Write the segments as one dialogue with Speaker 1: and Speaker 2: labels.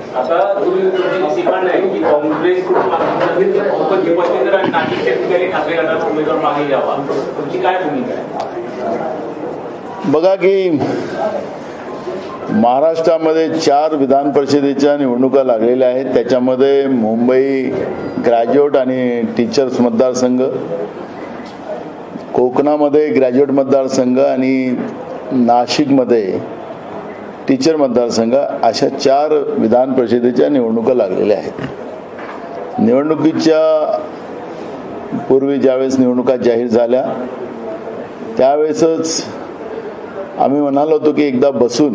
Speaker 1: आता सीमा नाही की काँग्रेस नाशिक ठिकाणी ठाकरे गटाला उमेदवार मागे घ्यावा, तुमची काय भूमिका आहे?
Speaker 2: बघा की महाराष्ट्रामध्ये 4 विधान परिषदेच्या निवडणुका लागलेल्या आहेत. त्याच्यामध्ये मुंबई ग्रॅज्युएट आणि टीचर्स मतदारसंघ, कोकणामध्ये ग्रॅज्युएट मतदारसंघ आणि नाशिकमध्ये टीचर मतदारसंघ, अशा 4 विधान परिषदेच्या निवडणुका लागलेल्या आहेत. निवडणुकीच्या पूर्वी ज्यावेळेस निवडणुका जाहीर झाल्या त्यावेळेसच आम्ही म्हणालो होतो की एकदा बसून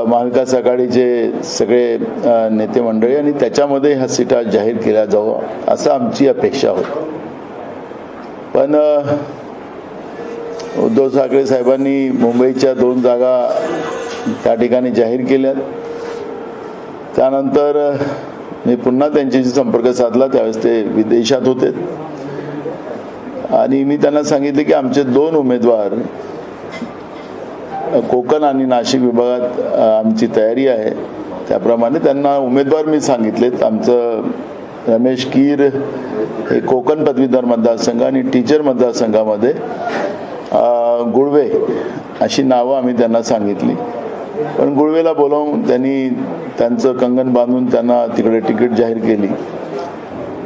Speaker 2: महाविकास आघाडीचे सगळे नेते मंडळी आणि त्याच्यामध्ये ह्या सीटा जाहीर केल्या जावं असं आमची अपेक्षा होती. पण उद्धव ठाकरे साहेबांनी मुंबईच्या 2 जागा त्या ठिकाणी जाहीर केल्यात. त्यानंतर मी पुन्हा त्यांच्याशी संपर्क साधला, त्यावेळेस ते विदेशात होते आणि मी त्यांना सांगितले की आमचे 2 उमेदवार कोकण आणि नाशिक विभागात आमची तयारी आहे. त्याप्रमाणे त्यांना उमेदवार मी सांगितलेत. आमचं रमेश कीर हे कोकण पदवीधर मतदारसंघ आणि टीचर मतदारसंघामध्ये गुळवे अशी नावं आम्ही त्यांना सांगितली. पण गुळवेला बोलावून त्यांनी त्यांचं कंगन बांधून त्यांना तिकडे तिकीट जाहीर केली.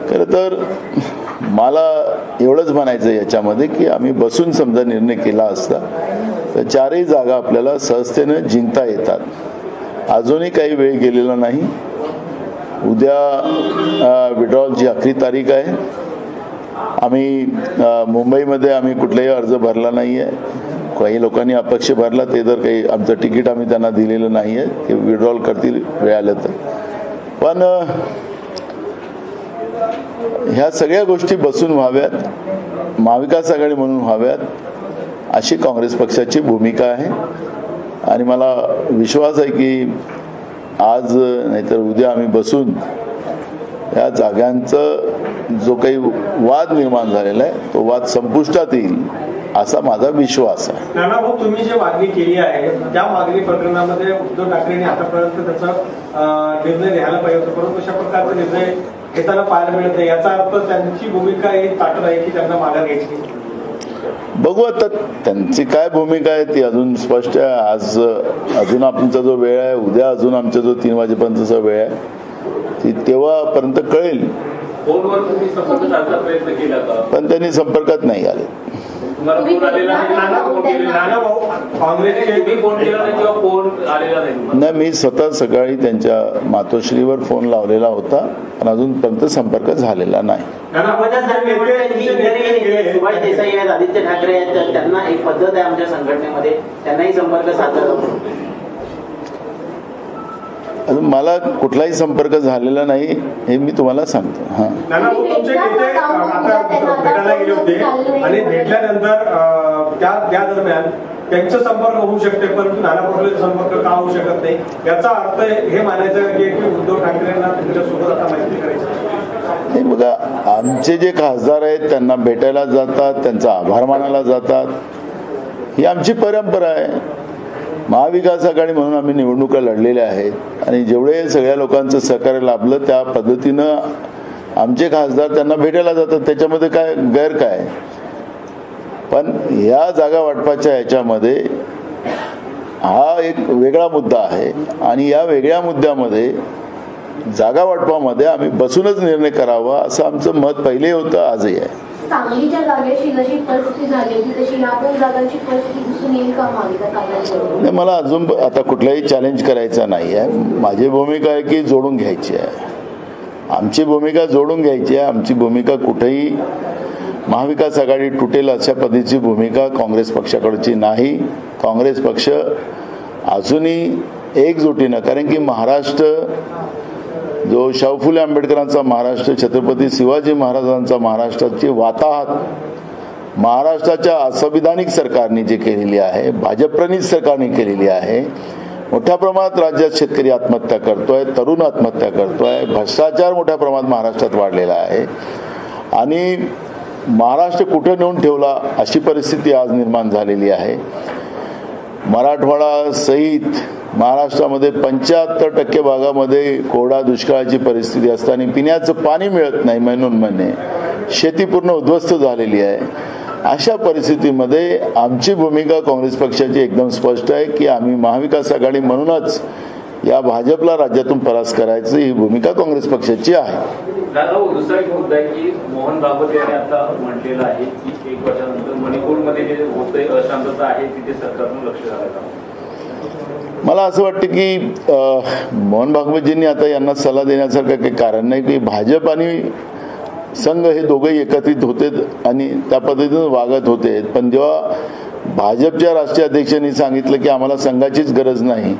Speaker 2: खरं तर मला एवढंच म्हणायचं याच्यामध्ये की आम्ही बसून समजा निर्णय केला असता तर 4ही जागा आपल्याला सहजतेनं जिंकता येतात. अजूनही काही वेळ गेलेला नाही. उद्या विड्रॉलची आखरी तारीख आहे. आम्ही मुंबईमध्ये आम्ही कुठलाही अर्ज भरला नाही आहे. काही लोकांनी अपक्ष भरला, ते जर काही आमचं तिकीट आम्ही त्यांना दिलेलं नाही आहे, ते विड्रॉल करतील वेळ आलं तर. पण ह्या सगळ्या गोष्टी बसून व्हाव्यात, महाविकास आघाडी म्हणून व्हाव्यात अशी काँग्रेस पक्षाची भूमिका आहे. आणि मला विश्वास आहे की आज नाहीतर उद्या आम्ही बसून या जागांचं जो काही वाद निर्माण झालेला आहे तो वाद संपुष्टात येईल असा माझा विश्वास आहे.
Speaker 3: नाना भाऊ, तुम्ही जी मागणी केली आहे त्या मागणी प्रकरणामध्ये उद्धव ठाकरेंनी आतापर्यंत त्याचा निर्णय घ्यायला पाहिजे होता, परंतु अशा प्रकारचा निर्णय घेताना पाहायला मिळत नाही. याचा अर्थ त्यांची भूमिका ही ताकद आहे की त्यांना माघार घ्यायची.
Speaker 2: बघू आता त्यांची काय भूमिका आहे ती अजून स्पष्ट आहे. आज अजून आमचा जो वेळ आहे, उद्या अजून आमचा जो 3 वाजेपर्यंतचा वेळ आहे ती तेव्हापर्यंत कळेल.
Speaker 1: फोनवर तुम्ही संपर्क साधण्याचा प्रयत्न केला का?
Speaker 2: पण त्यांनी संपर्कात नाही आले. नाही, मी स्वतः सकाळी त्यांच्या मातोश्रीवर फोन लावलेला होता पण अजूनपर्यंत संपर्क झालेला नाही.
Speaker 4: सुभाष देसाई आहेत, आदित्य ठाकरे आहेत, त्यांना एक पद्धत आहे आमच्या संघटनेमध्ये, त्यांनाही संपर्क साधला.
Speaker 2: अजून मला कुठलाही संपर्क झालेला नाही हे मी तुम्हाला सांगतो. हा,
Speaker 3: भेटायला गेले होते आणि भेटल्यानंतर त्या दरम्यान त्यांचा संपर्क होऊ शकते परंतु नाना पटोलेचा संपर्क का होऊ शकत नाही, याचा अर्थ हे मानायचं की उद्धव ठाकरेंना त्यांच्यासोबत आता मैत्री करायची.
Speaker 2: हे बघा, आमचे जे खासदार आहेत त्यांना भेटायला जातात, त्यांचा आभार मानायला जातात, ही आमची परंपरा आहे. महाविकास आघाडी म्हणून आम्ही निवडणुका लढलेल्या आहेत आणि जेवढे सगळ्या लोकांचं सहकार्य लाभलं त्या पद्धतीनं आमचे खासदार त्यांना भेटायला जातात. त्याच्यामध्ये काय गैर काय? पण या जागा वाटपाच्या ह्याच्यामध्ये हा एक वेगळा मुद्दा आहे आणि या वेगळ्या मुद्द्यामध्ये जागा वाटपामध्ये आम्ही बसूनच निर्णय करावा असं आमचं मत पहिले होतं, आजही आहे.
Speaker 5: सांगलीच्या जागेची जशी परिस्थिती झाली होती तशी या 2 जागांची परिस्थिती दिसून येईल का महाविकास आघाडीकडून?
Speaker 2: नाही, मला अजून आता कुठलाही चॅलेंज करायचा नाही आहे. माझी भूमिका आहे की जोडून घ्यायची आहे. आमची भूमिका जोडून घ्यायची आहे. आमची भूमिका कुठेही महाविकास आघाडी तुटेल अशा पद्धतीची भूमिका काँग्रेस पक्षाकडची नाही. काँग्रेस पक्ष अजूनही एकजुटीनं, कारण की महाराष्ट्र जो शाहू फुले आंबेडकरांचा महाराष्ट्र, छत्रपती शिवाजी महाराजांचा महाराष्ट्राची वाताहत महाराष्ट्राच्या असंविधानिक सरकारने जे केलेली आहे, भाजपप्रणीत सरकारने केलेली आहे. मोठ्या प्रमाणात राज्यात शेतकरी आत्महत्या करतोय, तरुण आत्महत्या करतोय, भ्रष्टाचार मोठ्या प्रमाणात महाराष्ट्रात वाढलेला आहे आणि महाराष्ट्र कुठे नेऊन ठेवला अशी परिस्थिती आज निर्माण झालेली आहे. मराठवाडा सहित महाराष्ट्रामध्ये 75% भागामध्ये कोरडा दुष्काळाची परिस्थिती असताना पिण्याचं पाणी मिळत नाही महिने, शेती पूर्ण उद्ध्वस्त झालेली आहे. अशा परिस्थितीमध्ये आमची भूमिका काँग्रेस पक्षाची एकदम स्पष्ट आहे की आम्ही महाविकास आघाडी म्हणूनच या भाजपला राज्यातून परास्त करायचं ही भूमिका काँग्रेस पक्षाची आहे.
Speaker 1: दुसरा एक मुद्दा आहे की मोहन भागवत यांनी आता म्हटलेलं आहे की 1 वर्षानंतर मणिपूरमध्ये जे होते अशांतता आहे तिथे सरकारनं लक्ष घालायचं.
Speaker 2: मला असं वाटतं की मोहन भागवतजींनी आता यांना सल्ला देण्यासारखं काही कारण नाही की भाजप आणि संघ हे दोघंही एकत्रित होते आणि त्या पद्धतीनं वागत होते. पण जेव्हा भाजपच्या राष्ट्रीय अध्यक्षांनी सांगितलं की आम्हाला संघाचीच गरज नाही,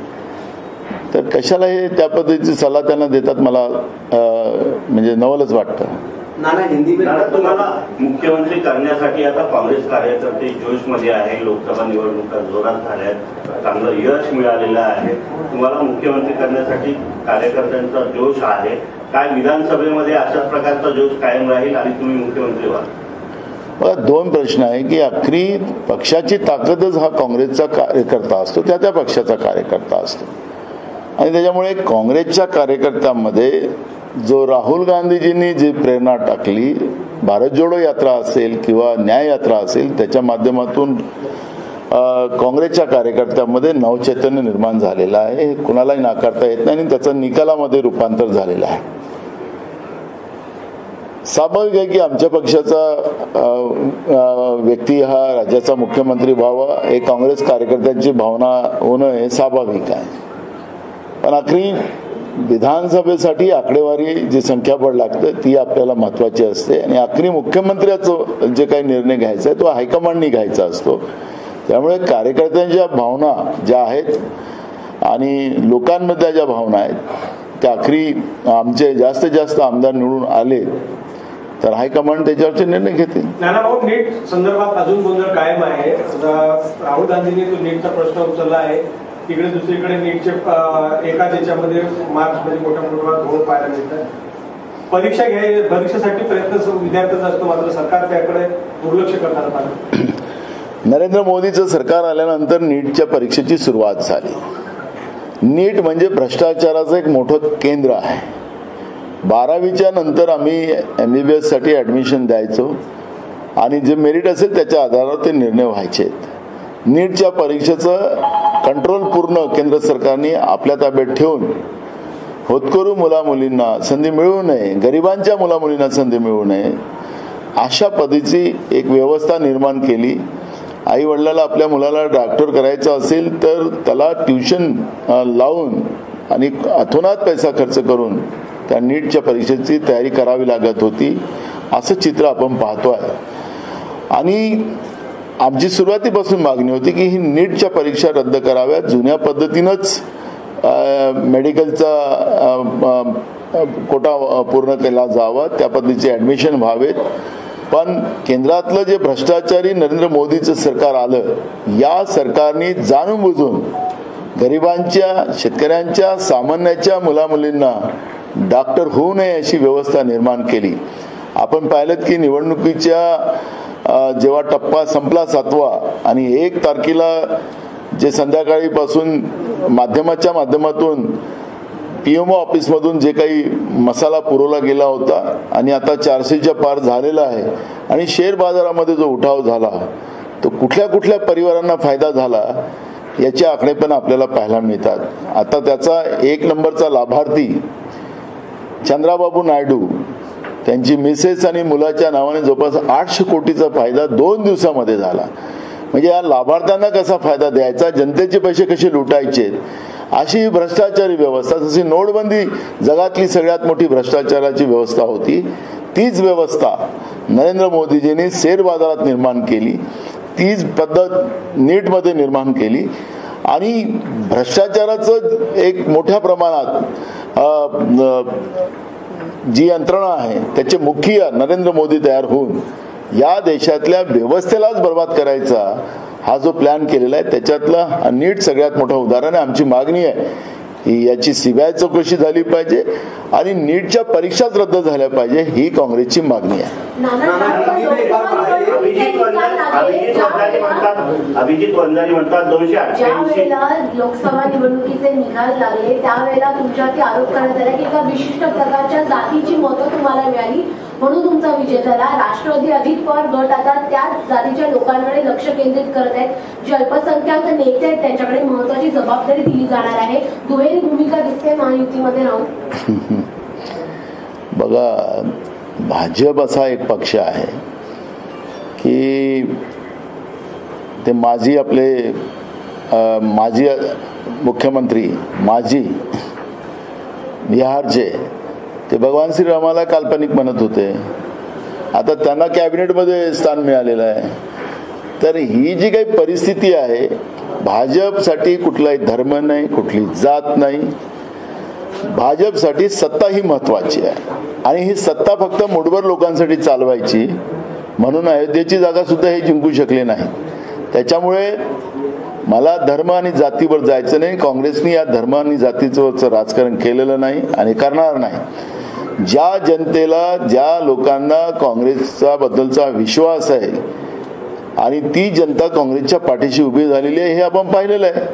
Speaker 2: तर कशाला हे त्या पद्धतीची सल्ला त्यांना देतात मला म्हणजे नवलच वाटतं.
Speaker 6: तुम्हाला मुख्यमंत्री करण्यासाठी आता काँग्रेस कार्यकर्ते जोशमध्ये आहे. लोकसभा निवडणुका जोरात झाल्या, चांगलं यश मिळालेलं आहे. तुम्हाला मुख्यमंत्री करण्यासाठी कार्यकर्त्यांचा जोश आहे. काय विधानसभेमध्ये अशाच प्रकारचा जोश कायम राहील आणि तुम्ही मुख्यमंत्री व्हाल?
Speaker 2: मला 2 प्रश्न आहे की अखेरी पक्षाची ताकदच हा काँग्रेसचा कार्यकर्ता असतो, त्या पक्षाचा कार्यकर्ता असतो. आणि त्याच्यामुळे काँग्रेसच्या कार्यकर्त्यांमध्ये जो राहुल गांधीजींनी जी प्रेरणा टाकली, भारत जोडो यात्रा असेल किंवा न्याय यात्रा असेल, त्याच्या माध्यमातून काँग्रेसच्या कार्यकर्त्यांमध्ये नवचैतन्य निर्माण झालेलं आहे. हे कुणालाही नाकारता येत नाही आणि त्याचं निकालामध्ये रूपांतर झालेलं आहे. स्वाभाविक आहे की आमच्या पक्षाचा व्यक्ती हा राज्याचा मुख्यमंत्री व्हावा हे काँग्रेस कार्यकर्त्यांची भावना होणं हे स्वाभाविक आहे. पण अखेरी विधानसभेसाठी आकडेवारी जी संख्याबळ लागतं ती आपल्याला महत्वाची असते आणि अखेरी मुख्यमंत्र्याचं जे काही निर्णय घ्यायचा आहे तो हायकमांडनी घ्यायचा असतो. त्यामुळे कार्यकर्त्यांच्या भावना ज्या आहेत आणि लोकांमध्ये ज्या भावना आहेत त्या अखेरी आमचे जास्तीत जास्त आमदार निवडून आले तर हायकमांड त्याच्यावरचे निर्णय घेतील.
Speaker 3: नानाभाऊ, नीट संदर्भात अजून गोंधळ कायम आहे. राहुल गांधींनी तो नीटचा प्रश्न उचलला आहे. तिकडे दुसरीकडे नीटचे एकाच याच्यामध्ये मार्चमध्ये मोठ्या प्रमाणात घोळ पाहायला मिळतात. परीक्षेसाठी प्रयत्न विद्यार्थ्यांचा असतो, मात्र सरकार त्याकडे दुर्लक्ष करणार पाहिजे.
Speaker 2: नरेंद्र मोदीचं सरकार आल्यानंतर नीटच्या परीक्षेची सुरुवात झाली. नीट म्हणजे भ्रष्टाचाराचं एक मोठं केंद्र आहे. 12वीच्या नंतर आम्ही MBBS साठी ऍडमिशन द्यायचो आणि जे मेरिट असेल त्याच्या आधारावर ते निर्णय व्हायचे. नीटच्या परीक्षेचं कंट्रोल पूर्ण केंद्र सरकारने आपल्या ताब्यात ठेवून होतकरू मुलामुलींना संधी मिळू नये, गरिबांच्या मुलामुलींना संधी मिळू नये अशा पद्धतीची एक व्यवस्था निर्माण केली. आई वडिलाला आपल्या मुलाला डॉक्टर करायचं असेल तर त्याला ट्युशन लावून आणि अथोनात पैसा खर्च करून त्या नीटच्या परीक्षेची तयारी करावी लागत होती. असं चित्र आपण पाहतोय. आणि आमची सुरुवातीपासून मागणी होती की ही नीटच्या परीक्षा रद्द कराव्यात, जुन्या पद्धतीनंच मेडिकलचा कोटा पूर्ण केला जावा, त्या पद्धतीचे ऍडमिशन व्हावेत. पण केंद्रातलं जे भ्रष्टाचारी नरेंद्र मोदीचं सरकार आलं, या सरकारने जाणून बुजून गरिबांच्या, शेतकऱ्यांच्या, सामान्याच्या मुलामुलींना डॉक्टर होऊ नये अशी व्यवस्था निर्माण केली. आपण पाहिलं की निवडणुकीच्या जेव्हा टप्पा संपला 7वा आणि 1 तारखेला जे संध्याकाळी पासून माध्यमाच्या माध्यमातून PMO ऑफिसमधून जे काही मसाला पुरवला गेला होता आणि आता 400च्या पार झालेला आहे आणि शेअर बाजारामध्ये जो उठाव झाला तो कुठल्या कुठल्या परिवारांना फायदा झाला याचे आकडे पण आपल्याला पाहायला मिळतात. आता त्याचा 1 नंबरचा लाभार्थी चंद्राबाबू नायडू, त्यांची मिसेस आणि मुलाच्या नावाने जवळपास 800 कोटीचा फायदा 2 दिवसामध्ये झाला. म्हणजे या लाभार्थ्यांना कसा फायदा द्यायचा, जनतेचे पैसे कसे लुटायचे अशी भ्रष्टाचारी व्यवस्था. जशी नोटबंदी जगातली सगळ्यात मोठी भ्रष्टाचाराची व्यवस्था होती, तीच व्यवस्था नरेंद्र मोदीजींनी शेअर बाजारात निर्माण केली, तीच पद्धत नीटमध्ये निर्माण केली. आणि भ्रष्टाचाराचं एक मोठ्या प्रमाणात जी यंत्रणा आहे त्याचे मुखिया नरेंद्र मोदी तयार होऊन या देशातल्या व्यवस्थेलाच बर्बाद करायचा हा जो प्लॅन केलेला आहे त्याच्यातला नीट सगळ्यात मोठं उदाहरण आहे. आमची मागणी आहे की याची CBI चौकशी झाली पाहिजे आणि नीटच्या परीक्षाच रद्द झाल्या पाहिजे, ही काँग्रेसची मागणी आहे.
Speaker 6: अभिजित वंजारी म्हणतात 288.
Speaker 5: ज्या वेळेला लोकसभा निवडणुकीचे निकाल लागले त्यावेळेला तुमच्यावरती आरोप करण्यात आला की एका विशिष्ट प्रकारच्या जातीची मतं तुम्हाला मिळाली म्हणून तुमचा विजय झाला. राष्ट्रवादी अजित पवार गट आता त्याच जातीच्या लोकांकडे लक्ष केंद्रित करत आहेत. जे अल्पसंख्याक नेते आहेत त्यांच्याकडे महत्वाची जबाबदारी दिली जाणार आहे. दुहेरी भूमिका दिसते महायुतीमध्ये राहून.
Speaker 2: बघा, भाजप असा एक पक्ष आहे की ते माजी मुख्यमंत्री बिहारचे ते भगवान श्रीरामाला काल्पनिक म्हणत होते. आता त्यांना कॅबिनेटमध्ये स्थान मिळालेलं आहे. तर ही जी काही परिस्थिती आहे, भाजपसाठी कुठलाही धर्म नाही, कुठली जात नाही. भाजपसाठी सत्ता ही महत्वाची आहे आणि ही सत्ता फक्त मुठभर लोकांसाठी चालवायची. म्हणून अयोध्येची जागा सुद्धा हे जिंकू शकले नाही. त्याच्यामुळे मला धर्म आणि जातीवर जायचं नाही. काँग्रेसने या धर्म आणि जातीचं राजकारण केलेलं नाही आणि करणार नाही. ज्या जनतेला, ज्या लोकांना काँग्रेसचा बद्दलचा विश्वास आहे आणि ती जनता काँग्रेसच्या पाठीशी उभी झालेली आहे हे आपण पाहिलेलं आहे.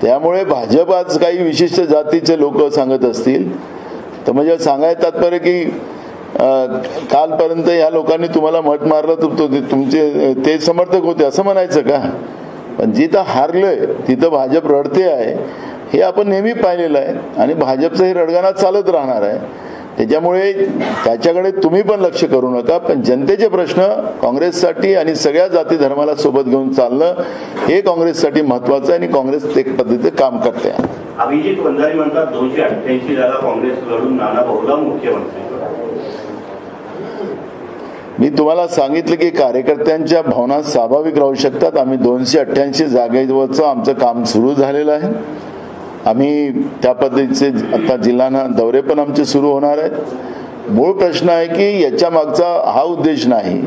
Speaker 2: त्यामुळे भाजप आज काही विशिष्ट जातीचे लोक सांगत असतील तर म्हणजे सांगायचं तात्पर्य की कालपर्यंत या लोकांनी तुम्हाला मत मारलं तर तुमचे ते समर्थक होते असं म्हणायचं का? पण जिथं हारलंय तिथं भाजप रडते आहे हे आपण नेहमी पाहिलेलं आहे आणि भाजपचं हे रडगाणं चालत राहणार आहे. त्याच्यामुळे त्याच्याकडे तुम्ही पण लक्ष करू नका. पण जनतेचे प्रश्न काँग्रेससाठी आणि सगळ्या जाती धर्माला सोबत घेऊन चालणं हे काँग्रेससाठी महत्वाचं आहे आणि काँग्रेस ते पद्धतीचे काम करते.
Speaker 6: अभिजित वंजारी म्हणतात 288 जागा काँग्रेस लढून नाना भाऊला मुख्यमंत्री.
Speaker 2: मी तुम्हाला सांगितलं की कार्यकर्त्यांच्या भावना स्वाभाविक राहू शकतात. आम्ही 288 जागेवरचं आमचं काम सुरू झालेलं आहे. आम्ही त्या पद्धतीचे आता जिल्हा दौरे पण आमचे सुरू होणार आहेत. मूळ प्रश्न आहे की याच्या मागचा हा उद्देश नाही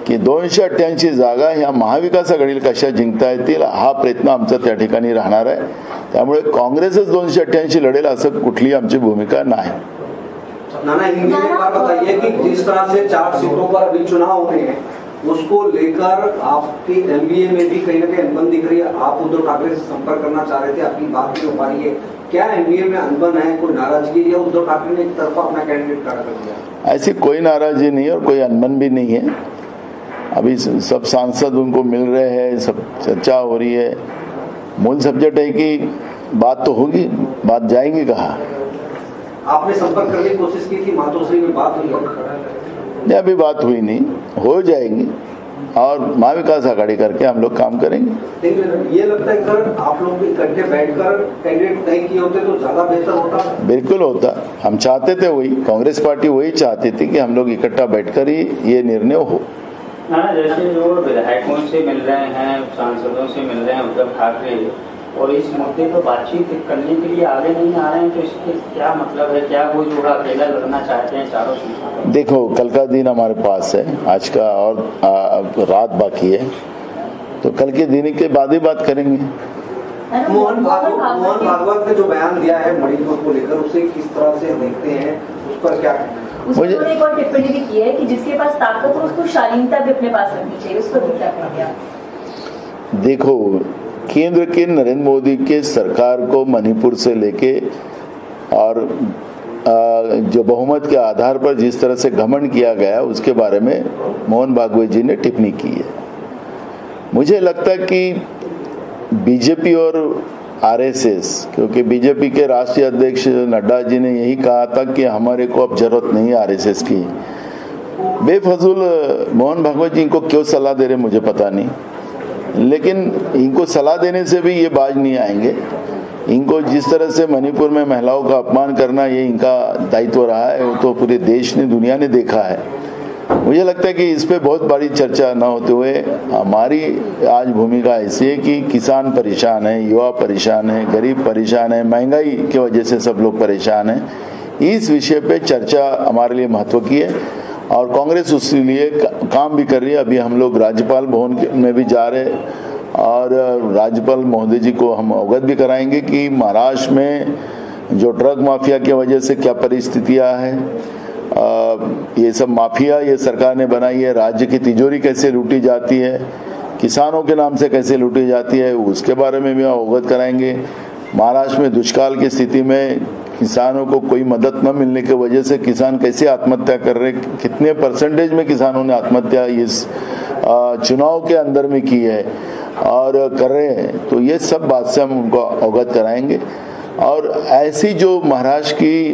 Speaker 2: की 288 जागा ह्या महाविकास आघाडीला कशा जिंकता येतील हा प्रयत्न आमचा त्या ठिकाणी राहणार आहे. त्यामुळे काँग्रेसच 288 लढेल असं कुठलीही आमची भूमिका नाही.
Speaker 7: नाना, हिंदी में एक बात बताइए कि जिस तरह से 4 सीटों पर अभी चुनाव हो रहे हैं उसको लेकर आपकी एमबीए में भी कहीं ना कहीं अनबन दिख रही है. आप उद्धव ठाकरे से संपर्क करना चाह रहे थे, आपकी बात नहीं हो पा रही है. क्या एमबीए में अनबन है, कोई नाराजगी या उद्धव ठाकरे ने एक तरफा अपना कैंडिडेट खड़ा कर दिया?
Speaker 2: ऐसी कोई नाराजगी नहीं है और कोई अनबन भी नहीं है. अभी सब सांसद उनको मिल रहे हैं, सब चर्चा हो रही है. मूल सब्जेक्ट है कि बात तो होगी, बात जाएंगी कहाँ.
Speaker 7: आपने संपर्क करने की कोशिश की थी, मातोश्री में बात हुई?
Speaker 2: नहीं, अभी बात हुई नहीं, हो जाएगी और महाविकास आघाड़ी करके हम लोग काम करेंगे.
Speaker 7: ये लगता है सर आप लोग इकट्ठे बैठकर कैंडिडेट तय किए होते तो ज्यादा बेहतर होता.
Speaker 2: बिल्कुल होता. हम चाहते थे वही, कांग्रेस पार्टी वही चाहती थी कि हम लोग इकट्ठा बैठकर ही ये निर्णय हो.
Speaker 8: जैसे जो विधायकों से मिल रहे हैं, सांसदों से मिल रहे हैं उद्धव ठाकरे और इस मुद्दे पर बातचीत करने के लिए आगे नहीं आ रहे हैं, तो इसके क्या मतलब है? क्या वो जो अकेला लड़ना चाहते हैं चारों सीटों?
Speaker 2: देखो, कल का दिन हमारे पास है, आज का और रात बाकी है, तो कल के दिन के बाद ही बात करेंगे.
Speaker 7: मोहन भागवत ने जो बयान दिया है मणिपुर को लेकर, उसे किस तरह से देखते हैं, उस पर क्या?
Speaker 9: उसने एक और टिप्पणी भी की है कि जिसके पास ताकत हो उसको शालीनता भी अपने पास रखनी चाहिए. उस पर भी क्या कहेंगे आप?
Speaker 2: देखो, केंद्र के नरेंद्र मोदी के सरकार को मणिपुर से लेके और जो बहुमत के आधार पर जिस तरह से घमंड किया गया उसके बारे में मोहन भागवत जी ने टिप्पणी की है. मुझे लगता है कि बीजेपी और आरएसएस, क्योंकि बीजेपी के राष्ट्रीय अध्यक्ष नड्डा जी ने यही कहा था कि हमारे को अब जरूरत नहीं है आरएसएस की. बेफजूल मोहन भागवत जी इनको क्यों सलाह दे रहे मुझे पता नहीं, लेकिन इनको सलाह देने से भी ये बाज नहीं आएंगे. इनको जिस तरह से मणिपुर में महिलाओं का अपमान करना ये इनका दायित्व रहा है, वो तो पूरे देश ने, दुनिया ने देखा है. मुझे लगता है कि इस पे बहुत बड़ी चर्चा न होते हुए हमारी आज भूमिका ऐसी है कि किसान परेशान है, युवा परेशान है, गरीब परेशान है, महंगाई की वजह से सब लोग परेशान हैं. इस विषय पे चर्चा हमारे लिए महत्व की है और कांग्रेस उसके लिए काम भी कर रही है. अभी हम लोग राज्यपाल भवन में भी जा रहे हैं और राज्यपाल महोदय जी को हम अवगत भी कराएंगे कि महाराष्ट्र में जो ड्रग माफिया की वजह से क्या परिस्थितियां हैं ये सब माफिया ये सरकार ने बनाई है, राज्य की तिजोरी कैसे लूटी जाती है, किसानों के नाम से कैसे लूटी जाती है, उसके बारे में भी अवगत कराएंगे। महाराष्ट्र में दुष्काल की स्थिति में किसानों को कोई मदद न मिलने की वजह से किसान कैसे आत्महत्या कर रहे, कितने परसेंटेज में किसानों ने आत्महत्या इस चुनाव के अंदर में की है और कर रहे हैं, तो ये सब बात से हम उनको अवगत कराएंगे। और ऐसी जो महाराष्ट्र की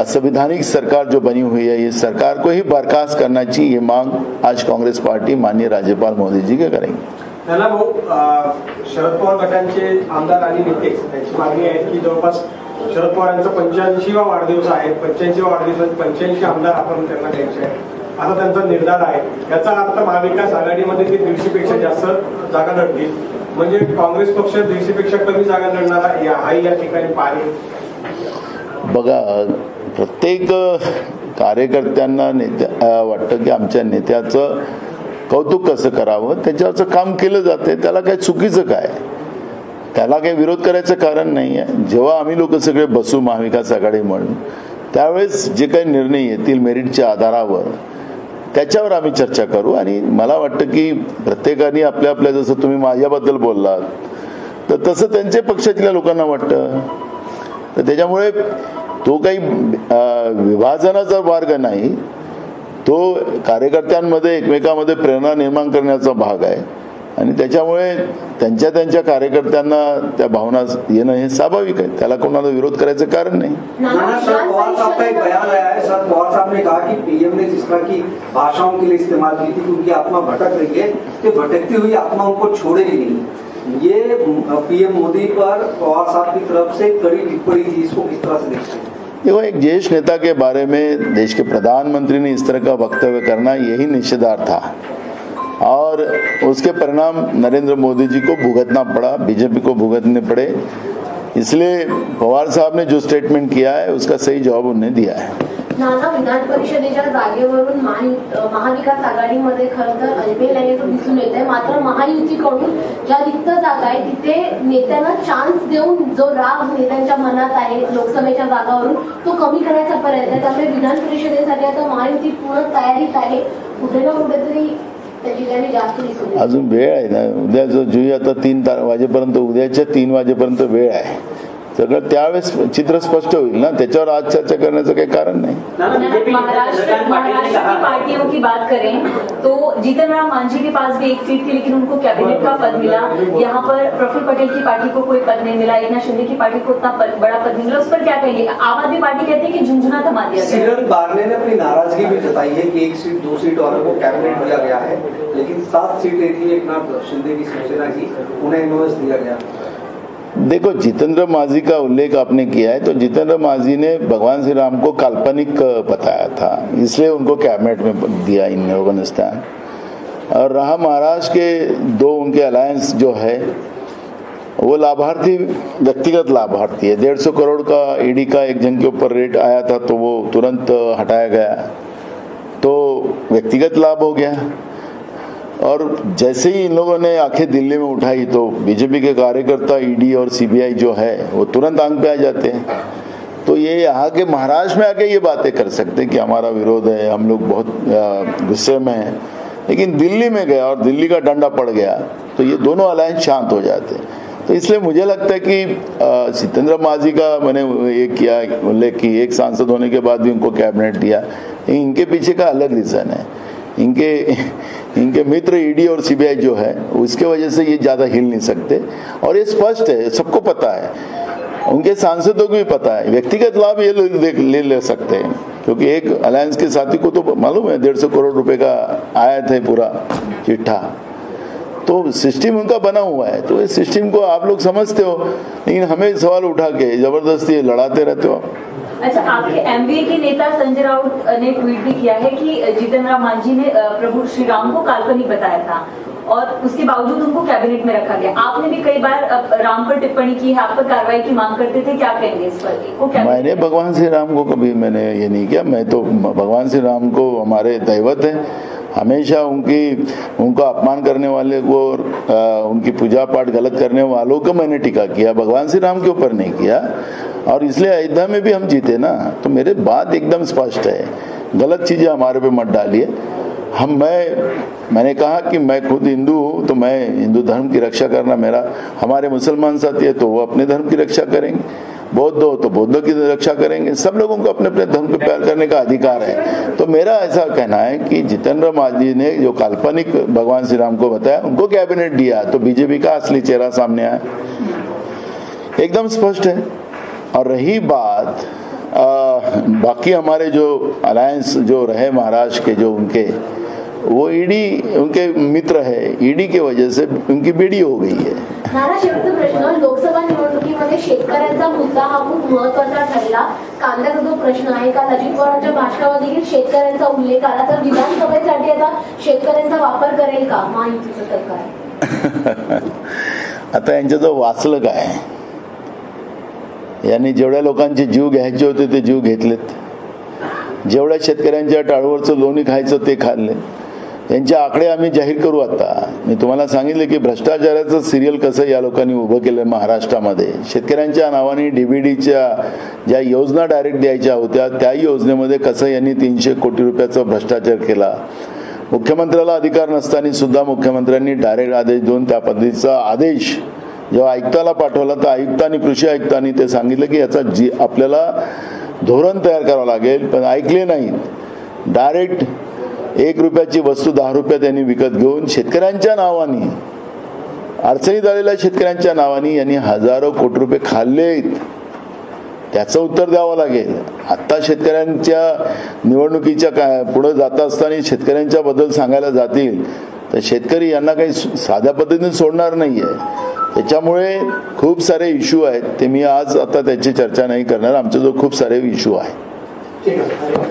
Speaker 2: संवैधानिक सरकार जो बनी हुई है, ये सरकार को ही बर्खास्त करना चाहिए, ये मांग आज कांग्रेस पार्टी माननीय राज्यपाल मोदी जी के करेंगे।
Speaker 3: त्याला भाऊ, शरद पवार गटांचे आमदार आणि नेते त्यांची मागणी आहे की जवळपास शरद पवारांचा 85वा वाढदिवस आहे, 85वा वाढदिवसात 85 आमदार आपण त्यांना द्यायचे आहेत, असा त्यांचा निर्धार आहे। याचा अर्थ महाविकास आघाडीमध्ये ते 150 पेक्षा जास्त जागा लढतील, म्हणजे काँग्रेस पक्ष 150 पेक्षा कमी जागा लढणारा हाही या ठिकाणी पाहिजे।
Speaker 2: बघा, प्रत्येक कार्यकर्त्यांना वाटतं की आमच्या नेत्याचं कौतुक कसं करावं, त्याच्यावरचं काम केलं जाते, त्याला काय चुकीचं काय, त्याला काही विरोध करायचं कारण नाही आहे। जेव्हा आम्ही लोक सगळे बसू महाविकास आघाडी म्हणून, त्यावेळेस जे काही निर्णय येतील मेरिटच्या आधारावर त्याच्यावर आम्ही चर्चा करू। आणि मला वाटतं की प्रत्येकाने आपल्या आपल्या, जसं तुम्ही माझ्याबद्दल बोललात तर तसं त्यांच्या पक्षातल्या लोकांना वाटतं, तर त्याच्यामुळे तो काही विभाजनाचा मार्ग नाही, तो कार्यकर्त्यांमध्ये एकमेकांमध्ये प्रेरणा निर्माण करण्याचा भाग आहे। आणि त्याच्यामुळे त्यांच्या त्यांच्या कार्यकर्त्यांना त्या भावना येणं हे स्वाभाविक आहे, त्याला कोणाला विरोध करायचं कारण नाही।
Speaker 7: शरद पवार साहब का एक बयान आया है, शरद पवार साहब ने कहा कि पीएम ने जिस तरह की भाषाओं के लिए इस्तेमाल की थी कि उनकी आत्मा भटक रही है, कि भटकती हुई आत्मा उनको छोड़ेगी नहीं। ये पीएम मोदी पर पवार साहब की तरफ से कड़ी टिप्पणी थी, इसको किस तरह से देखते हैं?
Speaker 2: देखो, एक ज्येष्ठ नेता के बारे में देश के प्रधानमंत्री ने इस तरह का वक्तव्य करना यही निषेधार्ह था और उसके परिणाम नरेंद्र मोदी जी को भुगतना पड़ा, बीजेपी को भुगतने पड़े। इसलिए पवार साहब ने जो स्टेटमेंट किया है उसका सही जवाब उन्होंने दिया है।
Speaker 5: नाना, विधान परिषदेच्या जागेवरून महाविकास आघाडीमध्ये खरं तर अजमेर येतो दिसून येत आहे, मात्र महायुतीकडून ज्या रिक्त जागा आहे तिथे नेत्यांना चान्स देऊन जो राग नेत्यांच्या मनात आहे लोकसभेच्या जागावरून तो कमी करायचा प्रयत्न आहे। त्यामुळे विधान परिषदेसाठी आता महायुती पूर्ण तयारीत आहे, कुठे ना कुठेतरी अजून
Speaker 2: वेळ आहे ना, उद्या जो जुई आता 3 वाजेपर्यंत, उद्याच्या 3 वाजेपर्यंत वेळ आहे, सगळं त्यावेळेस चित्र स्पष्ट होईल ना, त्याच्यावर आज चर्चा करण्याचं काही कारण नाही।
Speaker 9: महाराष्ट्र की पार्टियों की बात करें तो जीतन राम मांझी के पास भी एक सीट थी, लेकिन उनको कैबिनेट का पद मिला। यहाँ पर प्रफुल्ल पटेल की पार्टी को कोई पद नहीं मिला, एकनाथ शिंदे की पार्टी को उतना बड़ा पद नहीं मिला, उस पर क्या कहेंगे? आम आदमी पार्टी कहते हैं कि झुंझुना थमा दिया।
Speaker 7: सिरन बारने ने अपनी नाराजगी भी जताई है कि 1 सीट 2 सीट वालों को कैबिनेट दिया गया है, लेकिन 7 सीटें थी एकनाथ शिंदे की शिवसेना की, उन्हें एमओएस दिया गया।
Speaker 2: देखो, जितेंद्र मांझी का उल्लेख आपने किया है, तो जितेंद्र मांझी ने भगवान श्री राम को काल्पनिक बताया था, इसलिए उनको कैबिनेट में दिया इन लोगों ने स्थान। और रहा महाराष्ट्र के 2 उनके अलायंस जो है, वो लाभार्थी व्यक्तिगत लाभार्थी है। 150 करोड़ का ईडी का एक जन के ऊपर रेट आया था, तो वो तुरंत हटाया गया, तो व्यक्तिगत लाभ हो गया। और जैसे ही इन लोगों ने आंखें दिल्ली में उठाई, तो बीजेपी के कार्यकर्ता ईडी और सीबीआई जो है वो तुरंत आंख पे आ जाते हैं। तो ये यहाँ के महाराष्ट्र में आके ये बातें कर सकते हैं कि हमारा विरोध है, हम लोग बहुत गुस्से में हैं, लेकिन दिल्ली में गया और दिल्ली का डंडा पड़ गया तो ये दोनों अलायंस शांत हो जाते हैं। तो इसलिए मुझे लगता है कि जितेंद्र मांझी का मैंने ये किया उल्लेख कि एक सांसद होने के बाद भी उनको कैबिनेट दिया, इनके पीछे का अलग रीजन है। इनके मित्र ईडी और सीबीआई जो है उसके वजह से ये ज्यादा हिल नहीं सकते, और ये स्पष्ट है, सबको पता है, उनके सांसदों को भी पता है, व्यक्तिगत लाभ ये ले सकते हैं, क्योंकि एक अलायंस के साथी को तो मालूम है 150 करोड़ रुपए का आया था पूरा चिट्ठा, तो सिस्टम उनका बना हुआ है, तो इस सिस्टम को आप लोग समझते हो, लेकिन हमें सवाल उठा के जबरदस्ती लड़ाते रहते हो।
Speaker 9: अच्छा, आपके एमवीए के नेता संजय राउत ने ट्वीट भी किया है कि जीतन राम मांझी ने प्रभु श्री राम को काल्पनिक बताया था और उसके बावजूद उनको कैबिनेट में रखा गया। आपने भी कई बार राम पर टिप्पणी की है, आप पर कार्रवाई की मांग करते थे, क्या कहेंगे इस पर?
Speaker 2: मैंने भगवान श्री राम को कभी मैंने ये नहीं किया, मैं तो भगवान श्री राम को हमारे दैवत है, हमेशा उनका अपमान करने वाले को और उनकी पूजा पाठ गलत करने वालों को मैंने टीका किया, भगवान श्री राम के ऊपर नहीं किया। और इसलिए अयोध्या में भी हम जीते ना। तो मेरे बात एकदम स्पष्ट है, गलत चीजें हमारे पे मत डालिए। मैंने कहा कि मैं खुद हिंदू हूँ, तो मैं हिंदू धर्म की रक्षा करना मेरा, हमारे मुसलमान साथी है तो वो अपने धर्म की रक्षा करेंगे, बौद्ध हो तो बौद्धों की रक्षा करेंगे। सब लोगों को अपने अपने धर्म को प्यार करने का अधिकार है। तो मेरा ऐसा कहना है कि जितेंद्र मांझी ने जो काल्पनिक भगवान श्री राम को बताया, उनको कैबिनेट दिया, तो बीजेपी का असली चेहरा सामने आया, एकदम स्पष्ट है। और रही बात बाकी हमारे जो अलायंस जो रहे महाराष्ट्र के, जो उनके वो ईडी उनके मित्र है, ईडी की वजह से उनकी बेड़ी हो गई है।
Speaker 5: नाना, शेवटचा प्रश्न, लोकसभा निवडणुकीमध्ये शेतकऱ्यांचा मुद्दा हा खूप महत्वाचा ठरला। कांद्याचा जो प्रश्न आहे, काल अजित पवारांच्या भाषणामध्ये देखील शेतकऱ्यांचा उल्लेख आला, तर विधानसभेसाठी आता शेतकऱ्यांचा वापर करेल का महायुतीचं सरकार?
Speaker 2: आता यांच्याजवळ वाचलं काय, यांनी जेवढ्या लोकांचे जीव घ्यायचे होते ते जीव घेतलेत, जेवढ्या शेतकऱ्यांच्या टाळूवरचं लोणी खायचं ते खाल्ले। यांचे आकडे आम्ही जाहीर करू। आता मी तुम्हाला सांगितले की भ्रष्टाचाराचं सिरियल कसं या लोकांनी उभं केलं महाराष्ट्रामध्ये। शेतकऱ्यांच्या नावाने डीबीडीच्या ज्या योजना डायरेक्ट द्यायच्या होत्या, त्या योजनेमध्ये कसं यांनी 300 कोटी रुपयाचा भ्रष्टाचार केला। मुख्यमंत्र्याला अधिकार नसताना सुद्धा मुख्यमंत्र्यांनी डायरेक्ट आदेश देऊन त्या पद्धतीचा आदेश जेव्हा आयुक्ताला पाठवला, तर आयुक्तांनी, कृषी आयुक्तांनी ते सांगितलं की याचा आपल्याला धोरण तयार करावं लागेल, पण ऐकले नाहीत। डायरेक्ट 1 रुपयाची वस्तू 10 रुपयात यांनी विकत घेऊन शेतकऱ्यांच्या नावाने, अडचणीत आलेल्या शेतकऱ्यांच्या नावाने यांनी हजारो कोटी रुपये खाल्लेत। त्याचं उत्तर द्यावं लागेल। आता शेतकऱ्यांच्या निवडणुकीच्या पुढे जात असताना शेतकऱ्यांच्या बद्दल सांगायला जातील तर शेतकरी यांना काही साध्या पद्धतीने सोडणार नाहीये। त्याच्यामुळे खूप सारे इश्यू आहेत, ते मी आज आता त्याची चर्चा नाही करणार। आमच्याजवळ खूप सारे इश्यू आहेत।